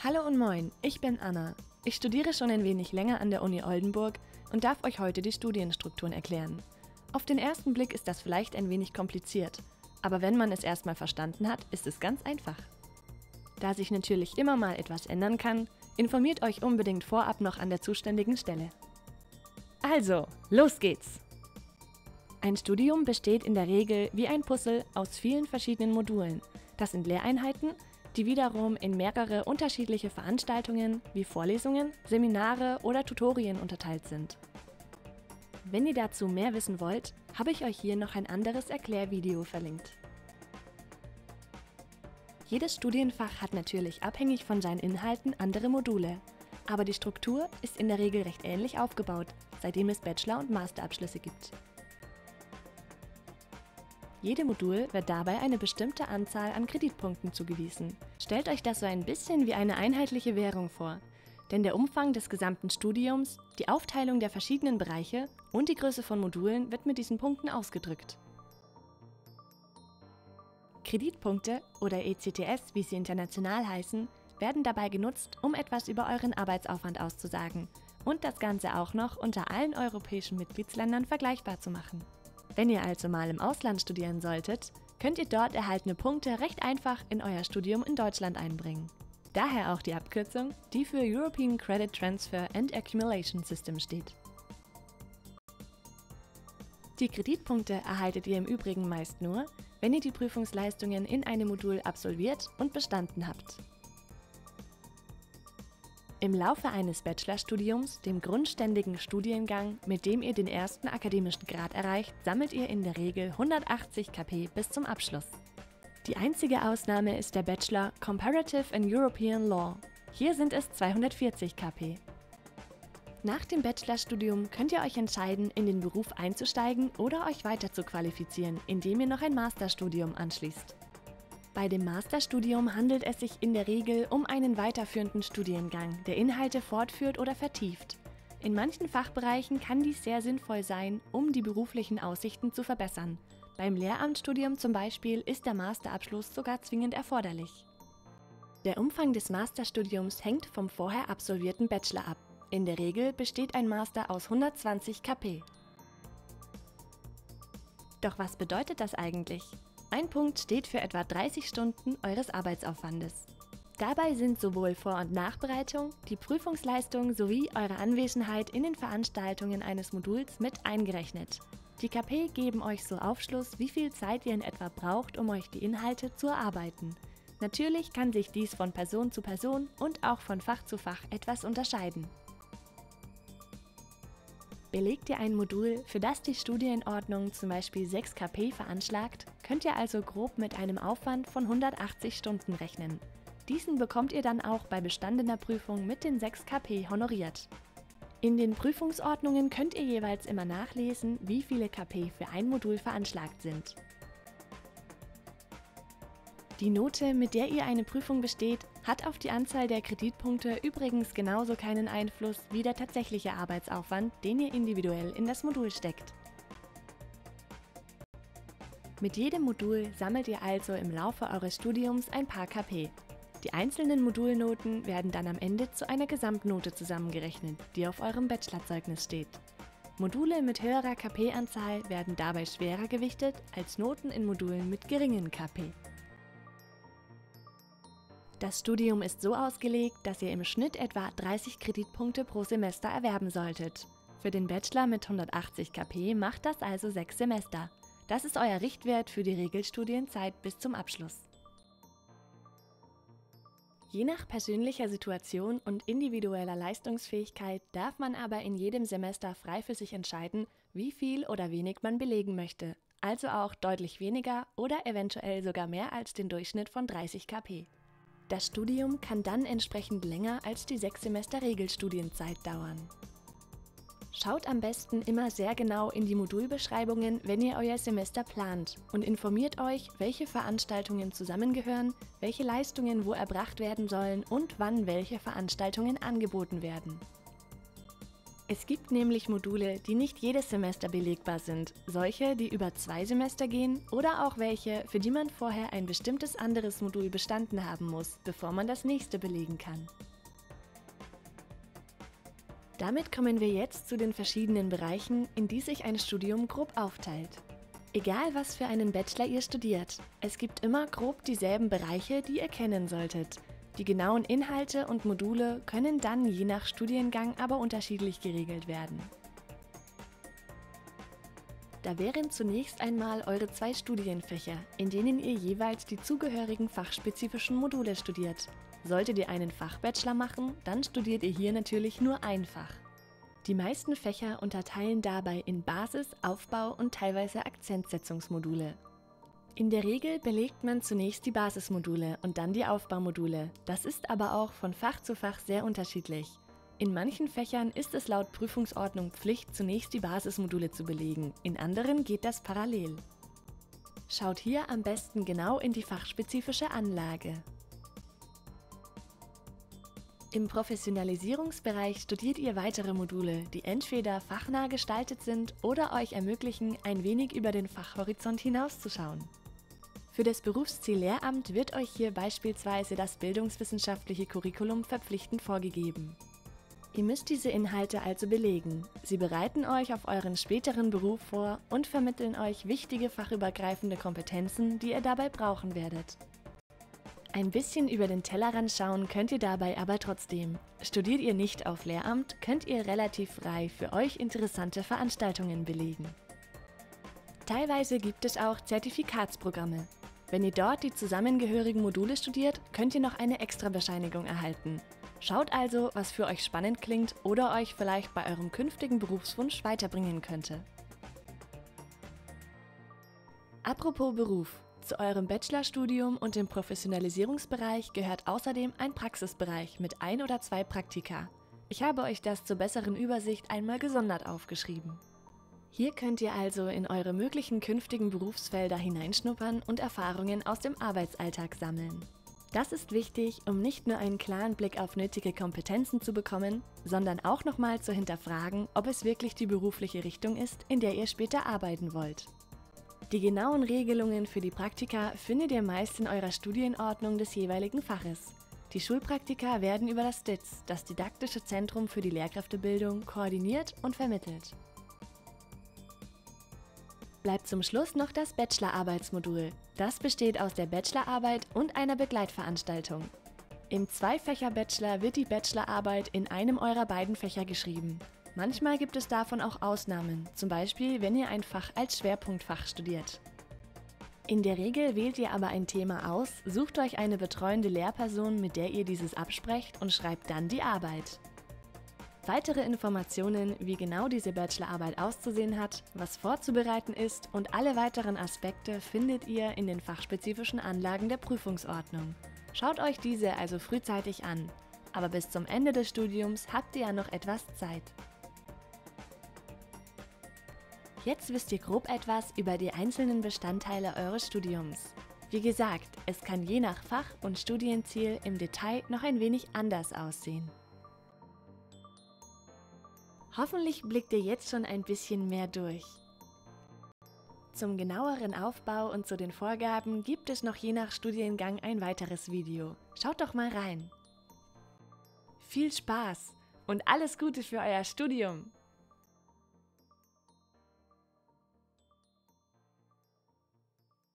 Hallo und moin, ich bin Anna. Ich studiere schon ein wenig länger an der Uni Oldenburg und darf euch heute die Studienstrukturen erklären. Auf den ersten Blick ist das vielleicht ein wenig kompliziert, aber wenn man es erstmal verstanden hat, ist es ganz einfach. Da sich natürlich immer mal etwas ändern kann, informiert euch unbedingt vorab noch an der zuständigen Stelle. Also, los geht's! Ein Studium besteht in der Regel wie ein Puzzle aus vielen verschiedenen Modulen. Das sind Lehreinheiten, die wiederum in mehrere unterschiedliche Veranstaltungen wie Vorlesungen, Seminare oder Tutorien unterteilt sind. Wenn ihr dazu mehr wissen wollt, habe ich euch hier noch ein anderes Erklärvideo verlinkt. Jedes Studienfach hat natürlich abhängig von seinen Inhalten andere Module, aber die Struktur ist in der Regel recht ähnlich aufgebaut, seitdem es Bachelor- und Masterabschlüsse gibt. Jedem Modul wird dabei eine bestimmte Anzahl an Kreditpunkten zugewiesen. Stellt euch das so ein bisschen wie eine einheitliche Währung vor, denn der Umfang des gesamten Studiums, die Aufteilung der verschiedenen Bereiche und die Größe von Modulen wird mit diesen Punkten ausgedrückt. Kreditpunkte oder ECTS, wie sie international heißen, werden dabei genutzt, um etwas über euren Arbeitsaufwand auszusagen und das Ganze auch noch unter allen europäischen Mitgliedsländern vergleichbar zu machen. Wenn ihr also mal im Ausland studieren solltet, könnt ihr dort erhaltene Punkte recht einfach in euer Studium in Deutschland einbringen. Daher auch die Abkürzung, die für European Credit Transfer and Accumulation System steht. Die Kreditpunkte erhaltet ihr im Übrigen meist nur, wenn ihr die Prüfungsleistungen in einem Modul absolviert und bestanden habt. Im Laufe eines Bachelorstudiums, dem grundständigen Studiengang, mit dem ihr den ersten akademischen Grad erreicht, sammelt ihr in der Regel 180 KP bis zum Abschluss. Die einzige Ausnahme ist der Bachelor Comparative and European Law. Hier sind es 240 KP. Nach dem Bachelorstudium könnt ihr euch entscheiden, in den Beruf einzusteigen oder euch weiter zu qualifizieren, indem ihr noch ein Masterstudium anschließt. Bei dem Masterstudium handelt es sich in der Regel um einen weiterführenden Studiengang, der Inhalte fortführt oder vertieft. In manchen Fachbereichen kann dies sehr sinnvoll sein, um die beruflichen Aussichten zu verbessern. Beim Lehramtsstudium zum Beispiel ist der Masterabschluss sogar zwingend erforderlich. Der Umfang des Masterstudiums hängt vom vorher absolvierten Bachelor ab. In der Regel besteht ein Master aus 120 KP. Doch was bedeutet das eigentlich? Ein Punkt steht für etwa 30 Stunden eures Arbeitsaufwandes. Dabei sind sowohl Vor- und Nachbereitung, die Prüfungsleistung sowie eure Anwesenheit in den Veranstaltungen eines Moduls mit eingerechnet. Die KP geben euch so Aufschluss, wie viel Zeit ihr in etwa braucht, um euch die Inhalte zu erarbeiten. Natürlich kann sich dies von Person zu Person und auch von Fach zu Fach etwas unterscheiden. Belegt ihr ein Modul, für das die Studienordnung zum Beispiel 6 KP veranschlagt, könnt ihr also grob mit einem Aufwand von 180 Stunden rechnen. Diesen bekommt ihr dann auch bei bestandener Prüfung mit den 6 KP honoriert. In den Prüfungsordnungen könnt ihr jeweils immer nachlesen, wie viele KP für ein Modul veranschlagt sind. Die Note, mit der ihr eine Prüfung besteht, hat auf die Anzahl der Kreditpunkte übrigens genauso keinen Einfluss wie der tatsächliche Arbeitsaufwand, den ihr individuell in das Modul steckt. Mit jedem Modul sammelt ihr also im Laufe eures Studiums ein paar KP. Die einzelnen Modulnoten werden dann am Ende zu einer Gesamtnote zusammengerechnet, die auf eurem Bachelorzeugnis steht. Module mit höherer KP-Anzahl werden dabei schwerer gewichtet als Noten in Modulen mit geringen KP. Das Studium ist so ausgelegt, dass ihr im Schnitt etwa 30 Kreditpunkte pro Semester erwerben solltet. Für den Bachelor mit 180 KP macht das also 6 Semester. Das ist euer Richtwert für die Regelstudienzeit bis zum Abschluss. Je nach persönlicher Situation und individueller Leistungsfähigkeit darf man aber in jedem Semester frei für sich entscheiden, wie viel oder wenig man belegen möchte. Also auch deutlich weniger oder eventuell sogar mehr als den Durchschnitt von 30 KP. Das Studium kann dann entsprechend länger als die 6 Semester Regelstudienzeit dauern. Schaut am besten immer sehr genau in die Modulbeschreibungen, wenn ihr euer Semester plant, und informiert euch, welche Veranstaltungen zusammengehören, welche Leistungen wo erbracht werden sollen und wann welche Veranstaltungen angeboten werden. Es gibt nämlich Module, die nicht jedes Semester belegbar sind, solche, die über 2 Semester gehen oder auch welche, für die man vorher ein bestimmtes anderes Modul bestanden haben muss, bevor man das nächste belegen kann. Damit kommen wir jetzt zu den verschiedenen Bereichen, in die sich ein Studium grob aufteilt. Egal was für einen Bachelor ihr studiert, es gibt immer grob dieselben Bereiche, die ihr kennen solltet. Die genauen Inhalte und Module können dann je nach Studiengang aber unterschiedlich geregelt werden. Da wären zunächst einmal eure 2 Studienfächer, in denen ihr jeweils die zugehörigen fachspezifischen Module studiert. Solltet ihr einen Fachbachelor machen, dann studiert ihr hier natürlich nur ein Fach. Die meisten Fächer unterteilen dabei in Basis-, Aufbau- und teilweise Akzentsetzungsmodule. In der Regel belegt man zunächst die Basismodule und dann die Aufbaumodule. Das ist aber auch von Fach zu Fach sehr unterschiedlich. In manchen Fächern ist es laut Prüfungsordnung Pflicht, zunächst die Basismodule zu belegen, in anderen geht das parallel. Schaut hier am besten genau in die fachspezifische Anlage. Im Professionalisierungsbereich studiert ihr weitere Module, die entweder fachnah gestaltet sind oder euch ermöglichen, ein wenig über den Fachhorizont hinauszuschauen. Für das Berufsziel Lehramt wird euch hier beispielsweise das bildungswissenschaftliche Curriculum verpflichtend vorgegeben. Ihr müsst diese Inhalte also belegen. Sie bereiten euch auf euren späteren Beruf vor und vermitteln euch wichtige fachübergreifende Kompetenzen, die ihr dabei brauchen werdet. Ein bisschen über den Tellerrand schauen könnt ihr dabei aber trotzdem. Studiert ihr nicht auf Lehramt, könnt ihr relativ frei für euch interessante Veranstaltungen belegen. Teilweise gibt es auch Zertifikatsprogramme. Wenn ihr dort die zusammengehörigen Module studiert, könnt ihr noch eine Extrabescheinigung erhalten. Schaut also, was für euch spannend klingt oder euch vielleicht bei eurem künftigen Berufswunsch weiterbringen könnte. Apropos Beruf. Zu eurem Bachelorstudium und dem Professionalisierungsbereich gehört außerdem ein Praxisbereich mit 1 oder 2 Praktika. Ich habe euch das zur besseren Übersicht einmal gesondert aufgeschrieben. Hier könnt ihr also in eure möglichen künftigen Berufsfelder hineinschnuppern und Erfahrungen aus dem Arbeitsalltag sammeln. Das ist wichtig, um nicht nur einen klaren Blick auf nötige Kompetenzen zu bekommen, sondern auch nochmal zu hinterfragen, ob es wirklich die berufliche Richtung ist, in der ihr später arbeiten wollt. Die genauen Regelungen für die Praktika findet ihr meist in eurer Studienordnung des jeweiligen Faches. Die Schulpraktika werden über das DIZ, das Didaktische Zentrum für die Lehrkräftebildung, koordiniert und vermittelt. Bleibt zum Schluss noch das Bachelorarbeitsmodul. Das besteht aus der Bachelorarbeit und einer Begleitveranstaltung. Im Zweifächer-Bachelor wird die Bachelorarbeit in einem eurer beiden Fächer geschrieben. Manchmal gibt es davon auch Ausnahmen, zum Beispiel wenn ihr ein Fach als Schwerpunktfach studiert. In der Regel wählt ihr aber ein Thema aus, sucht euch eine betreuende Lehrperson, mit der ihr dieses absprecht und schreibt dann die Arbeit. Weitere Informationen, wie genau diese Bachelorarbeit auszusehen hat, was vorzubereiten ist und alle weiteren Aspekte findet ihr in den fachspezifischen Anlagen der Prüfungsordnung. Schaut euch diese also frühzeitig an. Aber bis zum Ende des Studiums habt ihr ja noch etwas Zeit. Jetzt wisst ihr grob etwas über die einzelnen Bestandteile eures Studiums. Wie gesagt, es kann je nach Fach und Studienziel im Detail noch ein wenig anders aussehen. Hoffentlich blickt ihr jetzt schon ein bisschen mehr durch. Zum genaueren Aufbau und zu den Vorgaben gibt es noch je nach Studiengang ein weiteres Video. Schaut doch mal rein. Viel Spaß und alles Gute für euer Studium!